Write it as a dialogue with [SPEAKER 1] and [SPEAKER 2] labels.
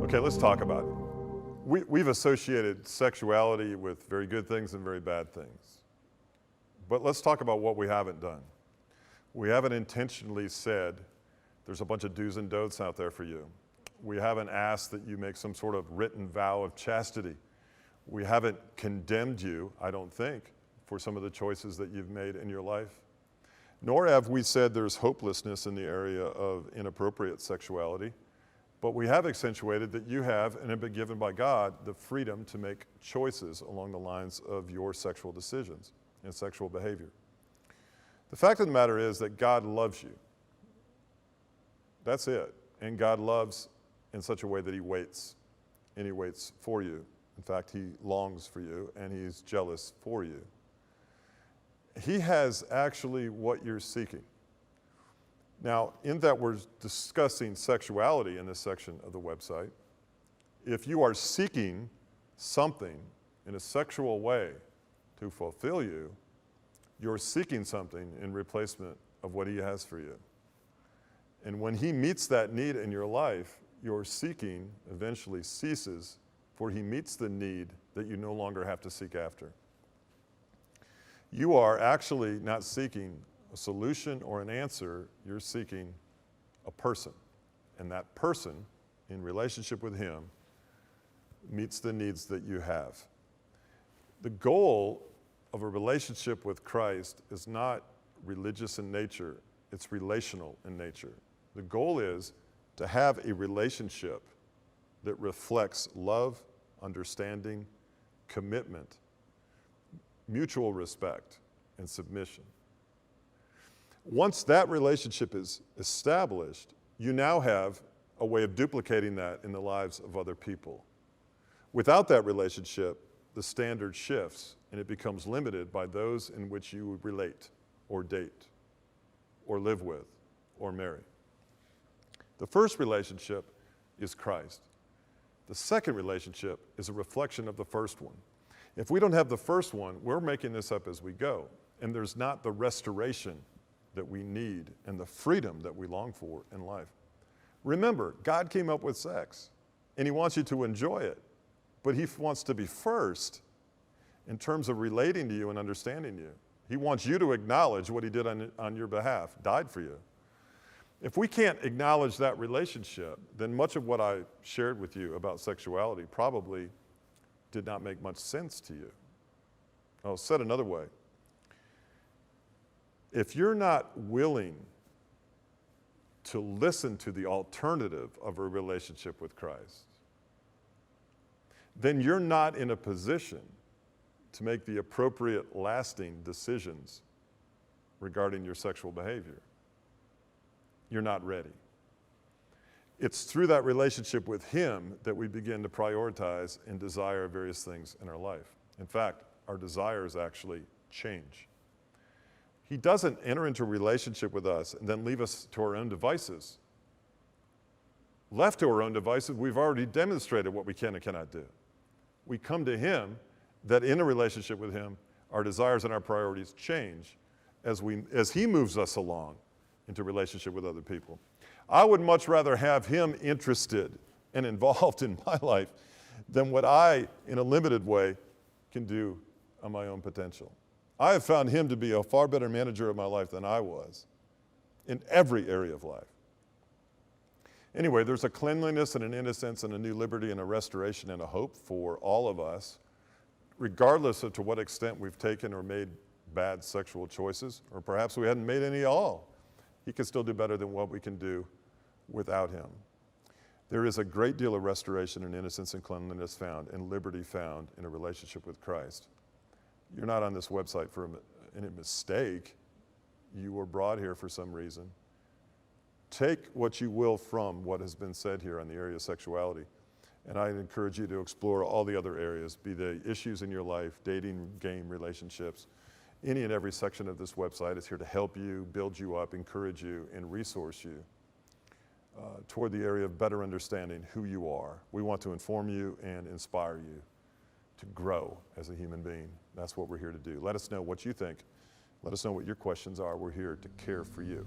[SPEAKER 1] Okay, let's talk about it. We've associated sexuality with very good things and very bad things. But let's talk about what we haven't done. We haven't intentionally said, there's a bunch of do's and don'ts out there for you. We haven't asked that you make some sort of written vow of chastity. We haven't condemned you, I don't think, for some of the choices that you've made in your life. Nor have we said there's hopelessness in the area of inappropriate sexuality. But we have accentuated that you have, and have been given by God, the freedom to make choices along the lines of your sexual decisions and sexual behavior. The fact of the matter is that God loves you. That's it. And God loves in such a way that he waits, and he waits for you. In fact, he longs for you, and he's jealous for you. He has actually what you're seeking. Now, in that we're discussing sexuality in this section of the website, if you are seeking something in a sexual way to fulfill you, you're seeking something in replacement of what he has for you. And when he meets that need in your life, your seeking eventually ceases, for he meets the need that you no longer have to seek after. You are actually not seeking a solution or an answer, you're seeking a person. And that person, in relationship with him, meets the needs that you have. The goal of a relationship with Christ is not religious in nature, it's relational in nature. The goal is to have a relationship that reflects love, understanding, commitment, mutual respect, and submission. Once that relationship is established, you now have a way of duplicating that in the lives of other people. Without that relationship, the standard shifts and it becomes limited by those in which you relate or date or live with or marry. The first relationship is Christ. The second relationship is a reflection of the first one. If we don't have the first one, we're making this up as we go, and there's not the restoration that we need and the freedom that we long for in life. Remember, God came up with sex, and he wants you to enjoy it, but he wants to be first in terms of relating to you and understanding you. He wants you to acknowledge what he did on your behalf, died for you. If we can't acknowledge that relationship, then much of what I shared with you about sexuality probably did not make much sense to you. I'll said another way. If you're not willing to listen to the alternative of a relationship with Christ, then you're not in a position to make the appropriate, lasting decisions regarding your sexual behavior. You're not ready. It's through that relationship with him that we begin to prioritize and desire various things in our life. In fact, our desires actually change. He doesn't enter into a relationship with us and then leave us to our own devices. Left to our own devices, we've already demonstrated what we can and cannot do. We come to him, that in a relationship with him, our desires and our priorities change as he moves us along into relationship with other people. I would much rather have him interested and involved in my life than what I, in a limited way, can do on my own potential. I have found him to be a far better manager of my life than I was in every area of life. Anyway, there's a cleanliness and an innocence and a new liberty and a restoration and a hope for all of us, regardless of to what extent we've taken or made bad sexual choices, or perhaps we hadn't made any at all. He can still do better than what we can do without him. There is a great deal of restoration and innocence and cleanliness found and liberty found in a relationship with Christ. You're not on this website for any mistake. You were brought here for some reason. Take what you will from what has been said here on the area of sexuality, and I encourage you to explore all the other areas, be they issues in your life, dating, game, relationships. Any and every section of this website is here to help you, build you up, encourage you, and resource you toward the area of better understanding who you are. We want to inform you and inspire you to grow as a human being. That's what we're here to do. Let us know what you think. Let us know what your questions are. We're here to care for you.